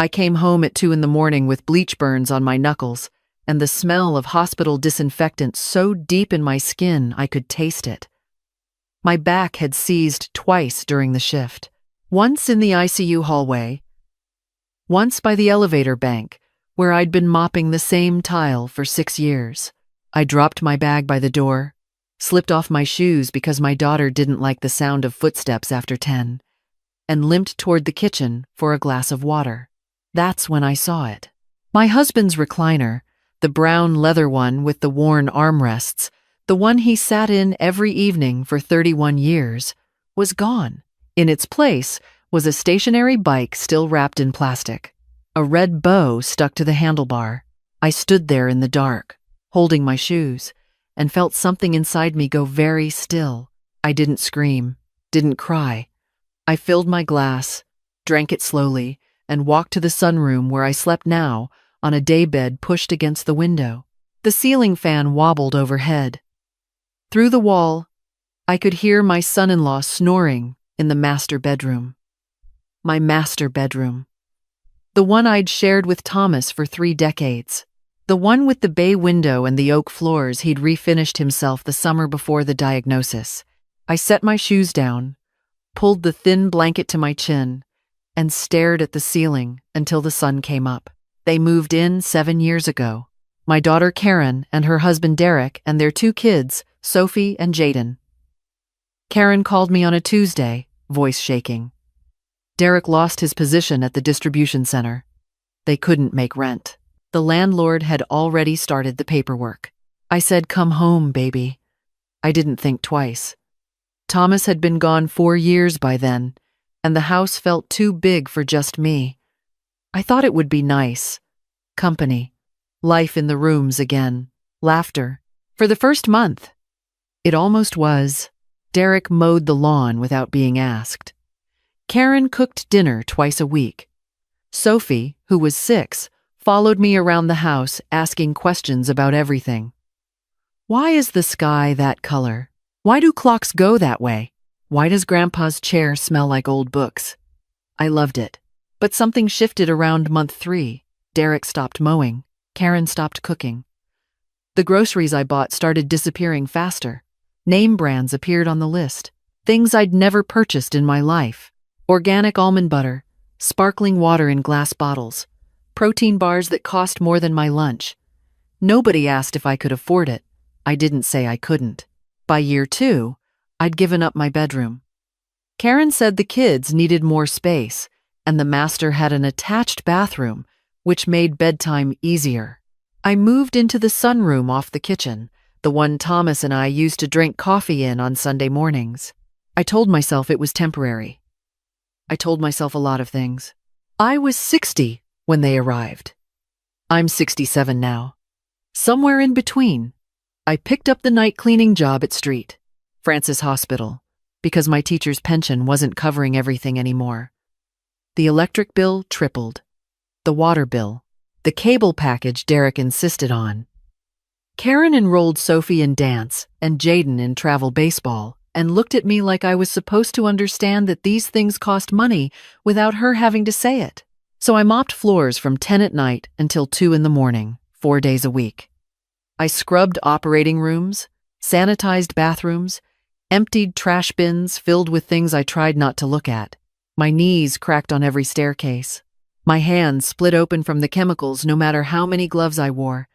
I came home at 2 in the morning with bleach burns on my knuckles and the smell of hospital disinfectant so deep in my skin I could taste it. My back had seized twice during the shift, once in the ICU hallway, once by the elevator bank, where I'd been mopping the same tile for 6 years. I dropped my bag by the door, slipped off my shoes because my daughter didn't like the sound of footsteps after 10, and limped toward the kitchen for a glass of water. That's when I saw it. My husband's recliner, the brown leather one with the worn armrests, the one he sat in every evening for 31 years, was gone. In its place was a stationary bike still wrapped in plastic, a red bow stuck to the handlebar. I stood there in the dark, holding my shoes, and felt something inside me go very still. I didn't scream, didn't cry. I filled my glass, drank it slowly, and walked to the sunroom where I slept now, on a daybed pushed against the window. The ceiling fan wobbled overhead. Through the wall, I could hear my son-in-law snoring in the master bedroom. My master bedroom. The one I'd shared with Thomas for 3 decades. The one with the bay window and the oak floors he'd refinished himself the summer before the diagnosis. I set my shoes down, pulled the thin blanket to my chin, and stared at the ceiling until the sun came up. They moved in 7 years ago. My daughter Karen and her husband Derek and their 2 kids, Sophie and Jaden. Karen called me on a Tuesday, voice shaking. Derek lost his position at the distribution center. They couldn't make rent. The landlord had already started the paperwork. I said, "Come home, baby." I didn't think twice. Thomas had been gone 4 years by then, and the house felt too big for just me. I thought it would be nice. Company. Life in the rooms again. Laughter. For the first month. It almost was. Derek mowed the lawn without being asked. Karen cooked dinner twice a week. Sophie, who was 6, followed me around the house asking questions about everything. Why is the sky that color? Why do clocks go that way? Why does Grandpa's chair smell like old books? I loved it. But something shifted around month 3. Derek stopped mowing. Karen stopped cooking. The groceries I bought started disappearing faster. Name brands appeared on the list. Things I'd never purchased in my life. Organic almond butter, sparkling water in glass bottles, protein bars that cost more than my lunch. Nobody asked if I could afford it. I didn't say I couldn't. By year 2, I'd given up my bedroom. Karen said the kids needed more space, and the master had an attached bathroom, which made bedtime easier. I moved into the sunroom off the kitchen, the one Thomas and I used to drink coffee in on Sunday mornings. I told myself it was temporary. I told myself a lot of things. I was 60 when they arrived. I'm 67 now. Somewhere in between, I picked up the night cleaning job at St. Francis Hospital because my teacher's pension wasn't covering everything anymore. The electric bill tripled. The water bill. The cable package Derek insisted on. Karen enrolled Sophie in dance and Jaden in travel baseball and looked at me like I was supposed to understand that these things cost money without her having to say it. So I mopped floors from 10 at night until 2 in the morning, 4 days a week. I scrubbed operating rooms, sanitized bathrooms, emptied trash bins filled with things I tried not to look at. My knees cracked on every staircase. My hands split open from the chemicals no matter how many gloves I wore.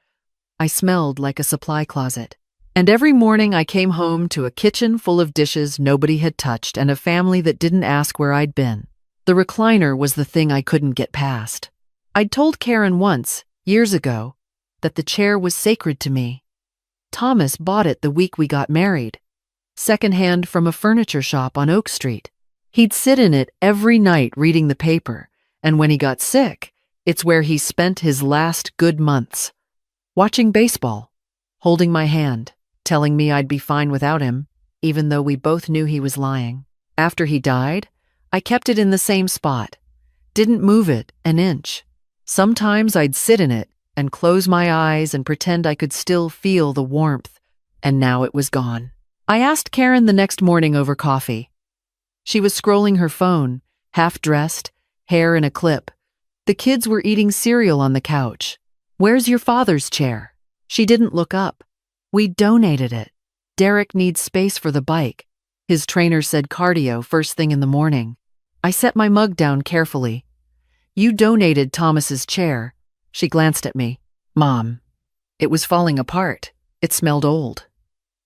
I smelled like a supply closet. And every morning I came home to a kitchen full of dishes nobody had touched and a family that didn't ask where I'd been. The recliner was the thing I couldn't get past. I'd told Karen once, years ago, that the chair was sacred to me. Thomas bought it the week we got married, secondhand from a furniture shop on Oak Street. He'd sit in it every night reading the paper, and when he got sick, it's where he spent his last good months. Watching baseball, holding my hand, telling me I'd be fine without him, even though we both knew he was lying. After he died, I kept it in the same spot, didn't move it an inch. Sometimes I'd sit in it and close my eyes and pretend I could still feel the warmth, and now it was gone. I asked Karen the next morning over coffee. She was scrolling her phone, half-dressed, hair in a clip, The kids were eating cereal on the couch. "Where's your father's chair?" She didn't look up. "We donated it. Derek needs space for the bike." His trainer said cardio first thing in the morning. I set my mug down carefully. "You donated Thomas's chair." She glanced at me. "Mom, it was falling apart. It smelled old.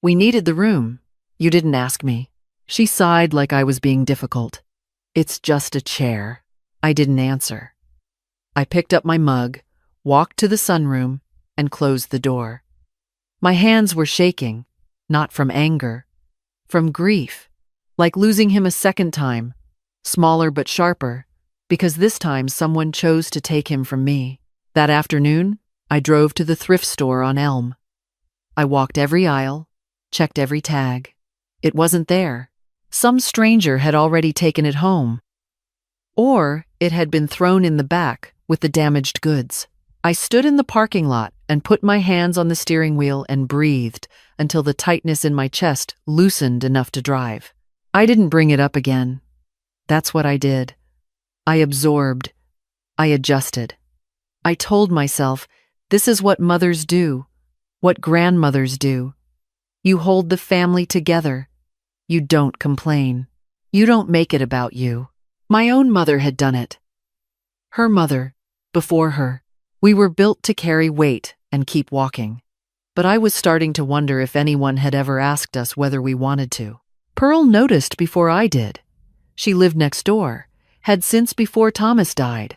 We needed the room. You didn't ask me." She sighed like I was being difficult. "It's just a chair." I didn't answer. I picked up my mug, walked to the sunroom, and closed the door. My hands were shaking, not from anger, from grief, like losing him a second time, smaller but sharper, because this time someone chose to take him from me. That afternoon, I drove to the thrift store on Elm. I walked every aisle, checked every tag. It wasn't there. Some stranger had already taken it home. Or it had been thrown in the back with the damaged goods. I stood in the parking lot and put my hands on the steering wheel and breathed until the tightness in my chest loosened enough to drive. I didn't bring it up again. That's what I did. I absorbed. I adjusted. I told myself, this is what mothers do, what grandmothers do. You hold the family together. You don't complain. You don't make it about you. My own mother had done it. Her mother, before her. We were built to carry weight and keep walking. But I was starting to wonder if anyone had ever asked us whether we wanted to. Pearl noticed before I did. She lived next door, had since before Thomas died.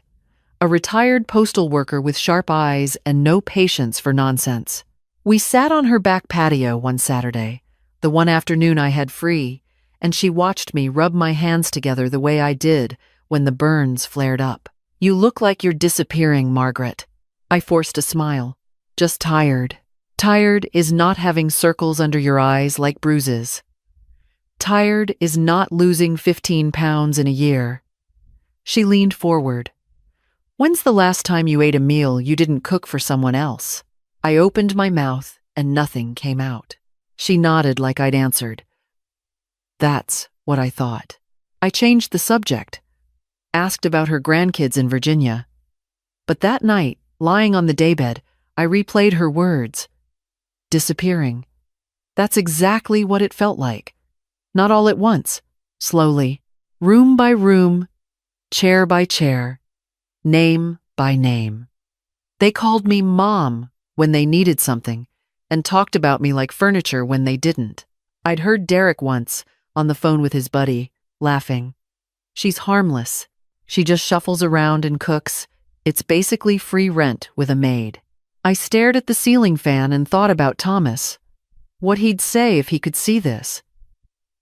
A retired postal worker with sharp eyes and no patience for nonsense. We sat on her back patio one Saturday, the one afternoon I had free, and she watched me rub my hands together the way I did when the burns flared up. "You look like you're disappearing, Margaret." I forced a smile. "Just tired." Tired is not having circles under your eyes like bruises. Tired is not losing 15 pounds in a year. She leaned forward. "When's the last time you ate a meal you didn't cook for someone else?" I opened my mouth and nothing came out. She nodded like I'd answered. That's what I thought. I changed the subject, asked about her grandkids in Virginia. But that night, lying on the daybed, I replayed her words. Disappearing. That's exactly what it felt like. Not all at once, slowly, room by room, chair by chair, name by name. They called me Mom when they needed something and talked about me like furniture when they didn't. I'd heard Derek once, on the phone with his buddy, laughing. She's harmless. She just shuffles around and cooks. It's basically free rent with a maid. I stared at the ceiling fan and thought about Thomas. What he'd say if he could see this.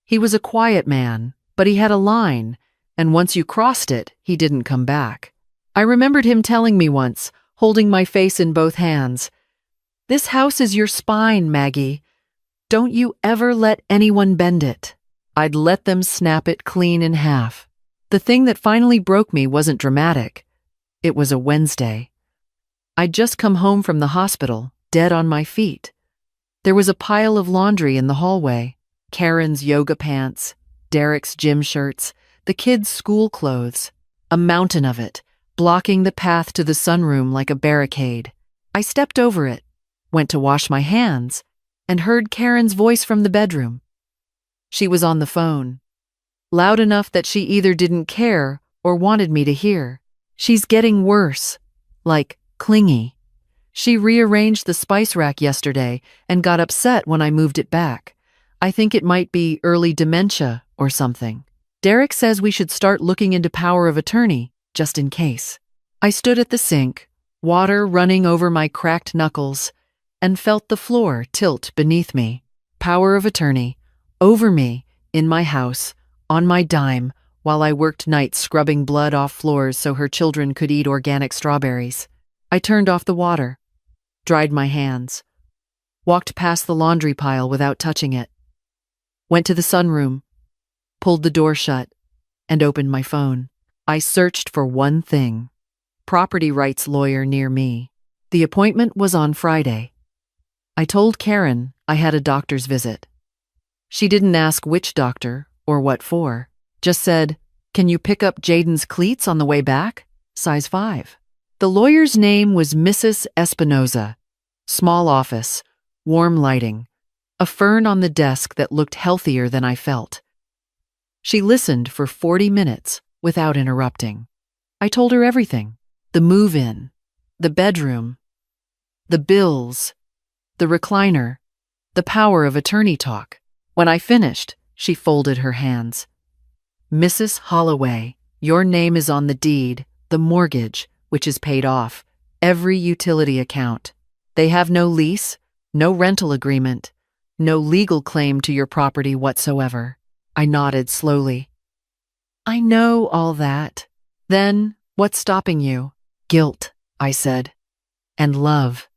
He was a quiet man, but he had a line, and once you crossed it, he didn't come back. I remembered him telling me once, holding my face in both hands, "This house is your spine, Maggie. Don't you ever let anyone bend it." I'd let them snap it clean in half. The thing that finally broke me wasn't dramatic. It was a Wednesday. I'd just come home from the hospital, dead on my feet. There was a pile of laundry in the hallway. Karen's yoga pants, Derek's gym shirts, the kids' school clothes. A mountain of it, blocking the path to the sunroom like a barricade. I stepped over it, went to wash my hands, and heard Karen's voice from the bedroom. She was on the phone, loud enough that she either didn't care or wanted me to hear. "She's getting worse, like clingy. She rearranged the spice rack yesterday and got upset when I moved it back. I think it might be early dementia or something. Derek says we should start looking into power of attorney, just in case." I stood at the sink, water running over my cracked knuckles, and felt the floor tilt beneath me. Power of attorney, over me, in my house, on my dime, while I worked nights scrubbing blood off floors so her children could eat organic strawberries. I turned off the water, dried my hands, walked past the laundry pile without touching it, went to the sunroom, pulled the door shut, and opened my phone. I searched for one thing: property rights lawyer near me. The appointment was on Friday. I told Karen I had a doctor's visit. She didn't ask which doctor or what for, just said, "Can you pick up Jaden's cleats on the way back? Size 5. The lawyer's name was Mrs. Espinoza. Small office, warm lighting, a fern on the desk that looked healthier than I felt. She listened for 40 minutes without interrupting. I told her everything: the move-in, the bedroom, the bills, the recliner, the power of attorney talk. When I finished, she folded her hands. Mrs. Holloway, your name is on the deed, the mortgage, which is paid off, every utility account. They have no lease, no rental agreement, no legal claim to your property whatsoever. I nodded slowly. I know all that. Then, what's stopping you? Guilt, I said. And love.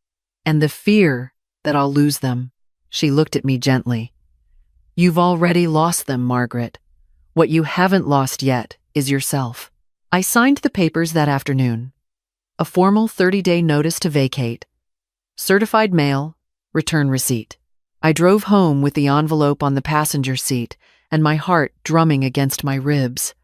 And the fear that I'll lose them. She looked at me gently. You've already lost them, Margaret. What you haven't lost yet is yourself. I signed the papers that afternoon. A formal 30-day notice to vacate. Certified mail, return receipt. I drove home with the envelope on the passenger seat and my heart drumming against my ribs.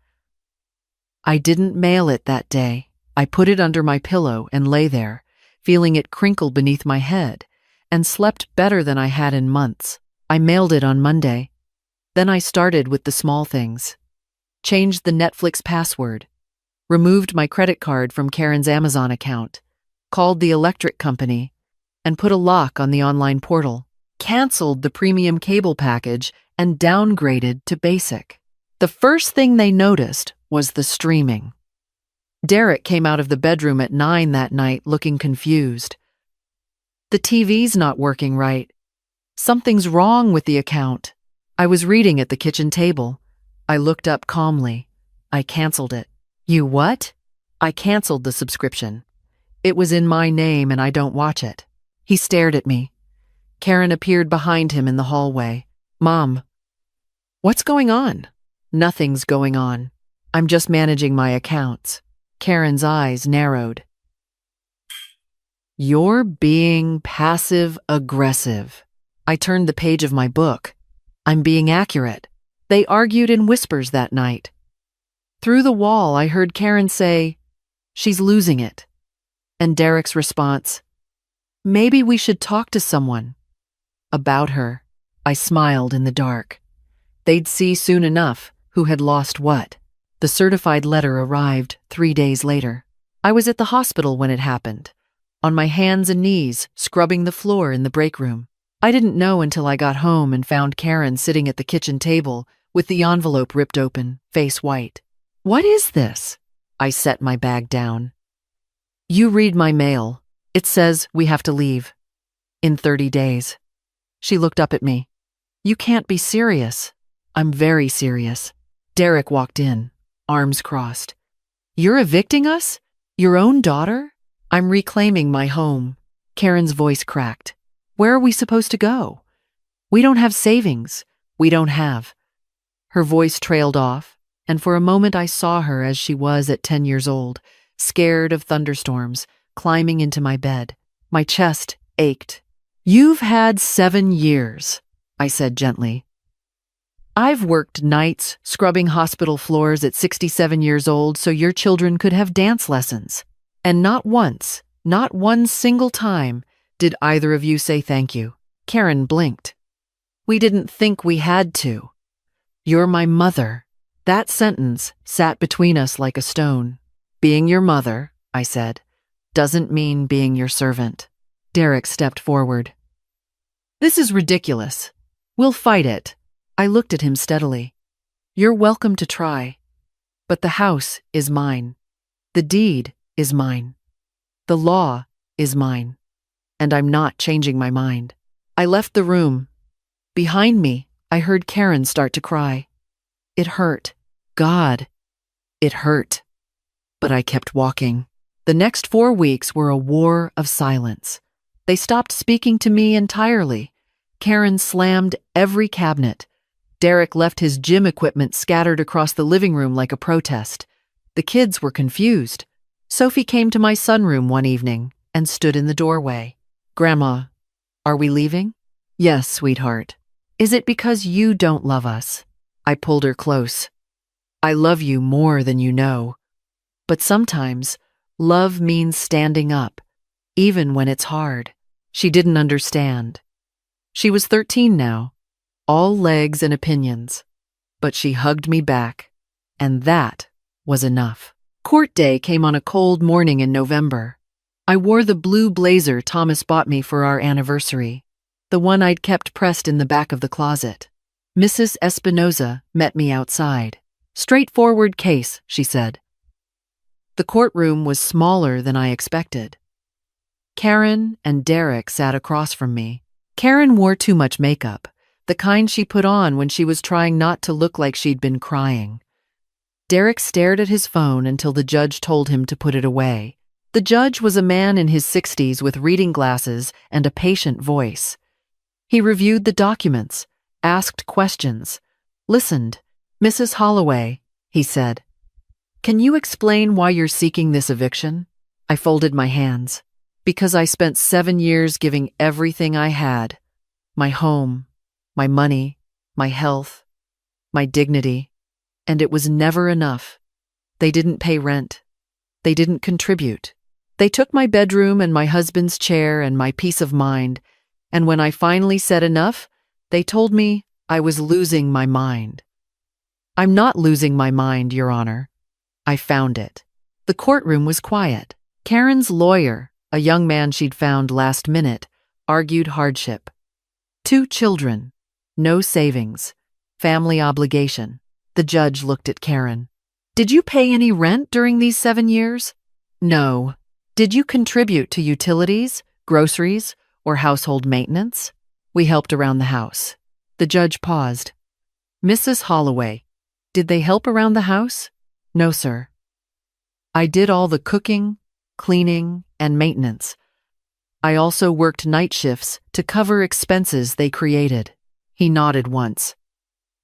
I didn't mail it that day. I put it under my pillow and lay there, feeling it crinkle beneath my head, and slept better than I had in months. I mailed it on Monday. Then I started with the small things. Changed the Netflix password. Removed my credit card from Karen's Amazon account. Called the electric company and put a lock on the online portal. Canceled the premium cable package and downgraded to basic. The first thing they noticed was the streaming. Derek came out of the bedroom at 9 that night looking confused. The TV's not working right. Something's wrong with the account. I was reading at the kitchen table. I looked up calmly. I canceled it. You what? I canceled the subscription. It was in my name and I don't watch it. He stared at me. Karen appeared behind him in the hallway. Mom, what's going on? Nothing's going on. I'm just managing my accounts. Karen's eyes narrowed. You're being passive-aggressive. I turned the page of my book. I'm being accurate. They argued in whispers that night. Through the wall, I heard Karen say, she's losing it. And Derek's response, maybe we should talk to someone. About her. I smiled in the dark. They'd see soon enough who had lost what. The certified letter arrived 3 days later. I was at the hospital when it happened, on my hands and knees, scrubbing the floor in the break room. I didn't know until I got home and found Karen sitting at the kitchen table with the envelope ripped open, face white. What is this? I set my bag down. You read my mail. It says we have to leave. In 30 days. She looked up at me. You can't be serious. I'm very serious. Derek walked in, arms crossed. You're evicting us? Your own daughter? I'm reclaiming my home. Karen's voice cracked. Where are we supposed to go? We don't have savings. We don't have. Her voice trailed off, and for a moment I saw her as she was at 10 years old, scared of thunderstorms, climbing into my bed. My chest ached. You've had 7 years, I said gently. I've worked nights scrubbing hospital floors at 67 years old so your children could have dance lessons. And not once, not one single time, did either of you say thank you. Karen blinked. We didn't think we had to. You're my mother. That sentence sat between us like a stone. Being your mother, I said, doesn't mean being your servant. Derek stepped forward. This is ridiculous. We'll fight it. I looked at him steadily. You're welcome to try. But the house is mine. The deed is mine. The law is mine. And I'm not changing my mind. I left the room. Behind me, I heard Karen start to cry. It hurt. God, it hurt. But I kept walking. The next 4 weeks were a war of silence. They stopped speaking to me entirely. Karen slammed every cabinet. Derek left his gym equipment scattered across the living room like a protest. The kids were confused. Sophie came to my sunroom one evening and stood in the doorway. Grandma, are we leaving? Yes, sweetheart. Is it because you don't love us? I pulled her close. I love you more than you know. But sometimes, Love means standing up, even when it's hard. She didn't understand. She was 13 now, all legs and opinions. But she hugged me back, and that was enough. Court day came on a cold morning in November. I wore the blue blazer Thomas bought me for our anniversary, the one I'd kept pressed in the back of the closet. Mrs. Espinoza met me outside. "Straightforward case," she said. The courtroom was smaller than I expected. Karen and Derek sat across from me. Karen wore too much makeup, the kind she put on when she was trying not to look like she'd been crying. Derek stared at his phone until the judge told him to put it away. The judge was a man in his 60s with reading glasses and a patient voice. He reviewed the documents, asked questions, listened. "Mrs. Holloway," he said, "can you explain why you're seeking this eviction?" I folded my hands. "Because I spent 7 years giving everything I had. My home, my money, my health, my dignity. And it was never enough. They didn't pay rent. They didn't contribute. They took my bedroom and my husband's chair and my peace of mind. And when I finally said enough, they told me I was losing my mind. I'm not losing my mind, Your Honor. I found it." The courtroom was quiet. Karen's lawyer, a young man she'd found last minute, argued hardship. 2 children, no savings, family obligation. The judge looked at Karen. "Did you pay any rent during these 7 years?" "No." "Did you contribute to utilities, groceries, or household maintenance?" "We helped around the house." The judge paused. "Mrs. Holloway, did they help around the house?" "No, sir." "I did all the cooking, cleaning, and maintenance. I also worked night shifts to cover expenses they created." He nodded once.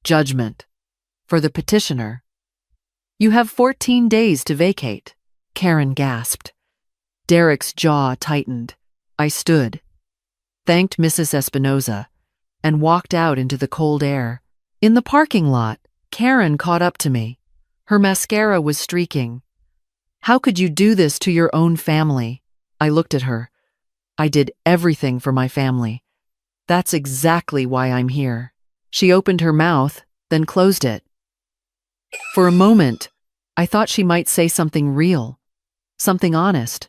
"Judgment. For the petitioner. You have 14 days to vacate." Karen gasped. Derek's jaw tightened. I stood, thanked Mrs. Espinoza, and walked out into the cold air. In the parking lot, Karen caught up to me. Her mascara was streaking. "How could you do this to your own family?" I looked at her. "I did everything for my family. That's exactly why I'm here." She opened her mouth, then closed it. For a moment, I thought she might say something real, something honest,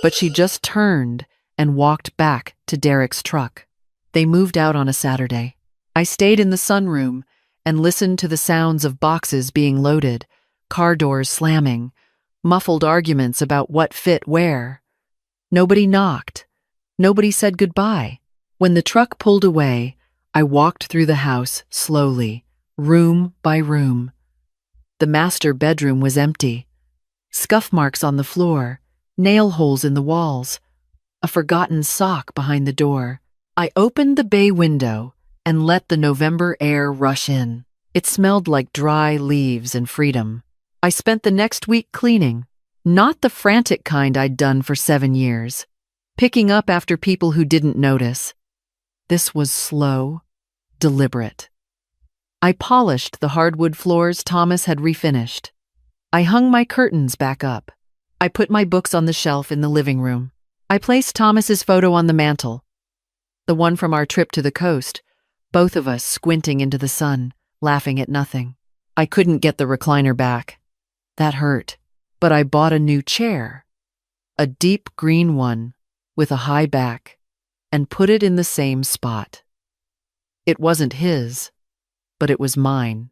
but she just turned and walked back to Derek's truck. They moved out on a Saturday. I stayed in the sunroom and listened to the sounds of boxes being loaded, car doors slamming, muffled arguments about what fit where. Nobody knocked. Nobody said goodbye. When the truck pulled away, I walked through the house slowly, room by room. The master bedroom was empty. Scuff marks on the floor, nail holes in the walls, a forgotten sock behind the door. I opened the bay window and let the November air rush in. It smelled like dry leaves and freedom. I spent the next week cleaning, not the frantic kind I'd done for 7 years, picking up after people who didn't notice. This was slow, deliberate. I polished the hardwood floors Thomas had refinished. I hung my curtains back up. I put my books on the shelf in the living room. I placed Thomas's photo on the mantel, the one from our trip to the coast, both of us squinting into the sun, laughing at nothing. I couldn't get the recliner back. That hurt. But I bought a new chair, a deep green one with a high back, and put it in the same spot. It wasn't his, but it was mine,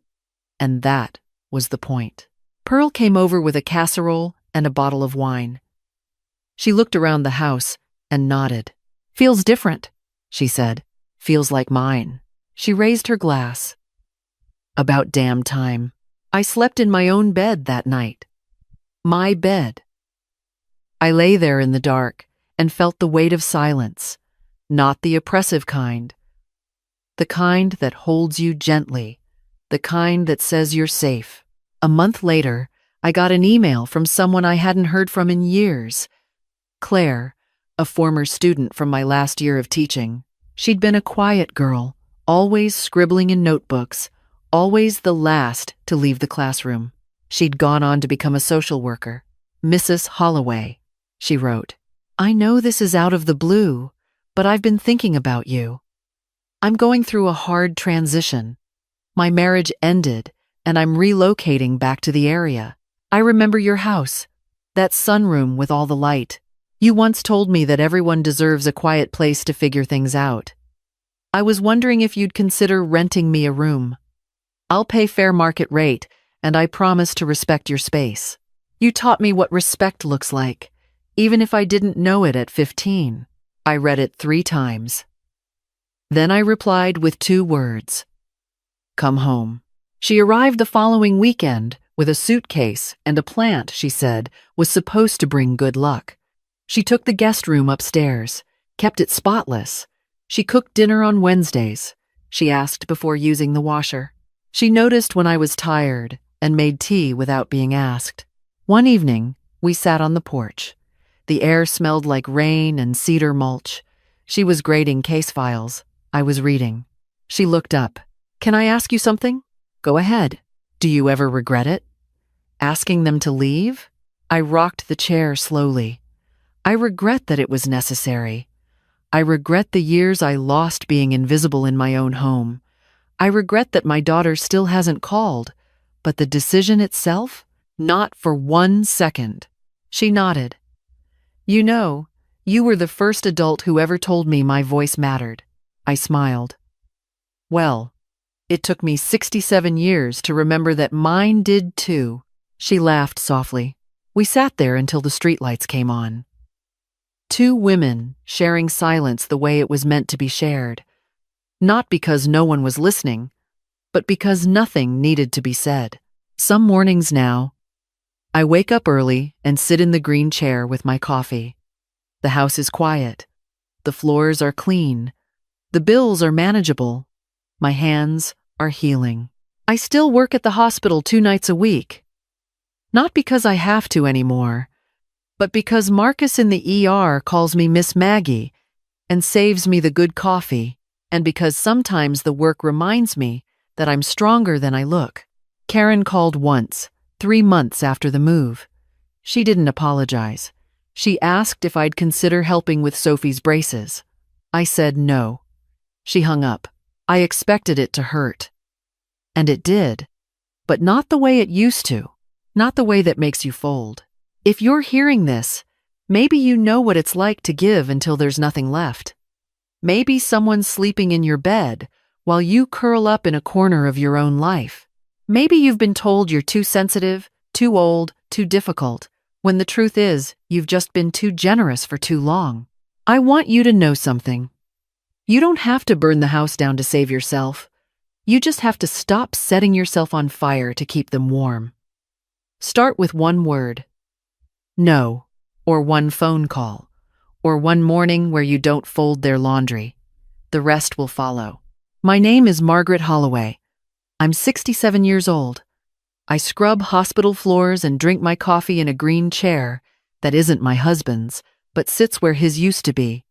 and that was the point. Pearl came over with a casserole and a bottle of wine. She looked around the house and nodded. "Feels different," she said. "Feels like mine." She raised her glass. About damn time. I slept in my own bed that night. My bed. I lay there in the dark and felt the weight of silence, not the oppressive kind, the kind that holds you gently, the kind that says you're safe. A month later, I got an email from someone I hadn't heard from in years. Claire, a former student from my last year of teaching. She'd been a quiet girl, always scribbling in notebooks, always the last to leave the classroom. She'd gone on to become a social worker. Mrs. Holloway, she wrote. I know this is out of the blue, but I've been thinking about you. I'm going through a hard transition. My marriage ended, and I'm relocating back to the area. I remember your house, that sunroom with all the light. You once told me that everyone deserves a quiet place to figure things out. I was wondering if you'd consider renting me a room. I'll pay fair market rate, and I promise to respect your space. You taught me what respect looks like, even if I didn't know it at 15. I read it 3 times. Then I replied with 2 words. Come home. She arrived the following weekend with a suitcase and a plant she said was supposed to bring good luck. She took the guest room upstairs, kept it spotless. She cooked dinner on Wednesdays, she asked before using the washer. She noticed when I was tired and made tea without being asked. One evening, we sat on the porch. The air smelled like rain and cedar mulch. She was grading case files. I was reading. She looked up. Can I ask you something? Go ahead. Do you ever regret it? Asking them to leave? I rocked the chair slowly. I regret that it was necessary. I regret the years I lost being invisible in my own home. I regret that my daughter still hasn't called, but the decision itself? Not for 1 second. She nodded. You know, you were the first adult who ever told me my voice mattered. I smiled. Well, it took me 67 years to remember that mine did too. She laughed softly. We sat there until the streetlights came on. 2 women sharing silence the way it was meant to be shared. Not because no one was listening, but because nothing needed to be said. Some mornings now, I wake up early and sit in the green chair with my coffee. The house is quiet. The floors are clean. The bills are manageable. My hands are healing. I still work at the hospital 2 nights a week. Not because I have to anymore, but because Marcus in the ER calls me Miss Maggie and saves me the good coffee, and because sometimes the work reminds me that I'm stronger than I look. Karen called once, 3 months after the move. She didn't apologize. She asked if I'd consider helping with Sophie's braces. I said no. She hung up. I expected it to hurt. And it did. But not the way it used to. Not the way that makes you fold. If you're hearing this, maybe you know what it's like to give until there's nothing left. Maybe someone's sleeping in your bed while you curl up in a corner of your own life. Maybe you've been told you're too sensitive, too old, too difficult, when the truth is you've just been too generous for too long. I want you to know something. You don't have to burn the house down to save yourself. You just have to stop setting yourself on fire to keep them warm. Start with 1 word. No, or 1 phone call, or 1 morning where you don't fold their laundry. The rest will follow. My name is Margaret Holloway. I'm 67 years old. I scrub hospital floors and drink my coffee in a green chair that isn't my husband's, but sits where his used to be.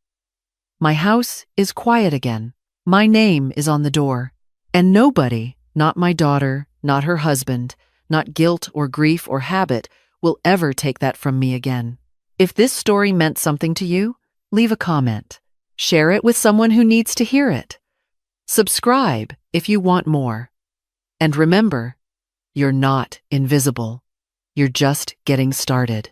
My house is quiet again. My name is on the door. And nobody, not my daughter, not her husband, not guilt or grief or habit, will ever take that from me again. If this story meant something to you, leave a comment. Share it with someone who needs to hear it. Subscribe if you want more. And remember, you're not invisible. You're just getting started.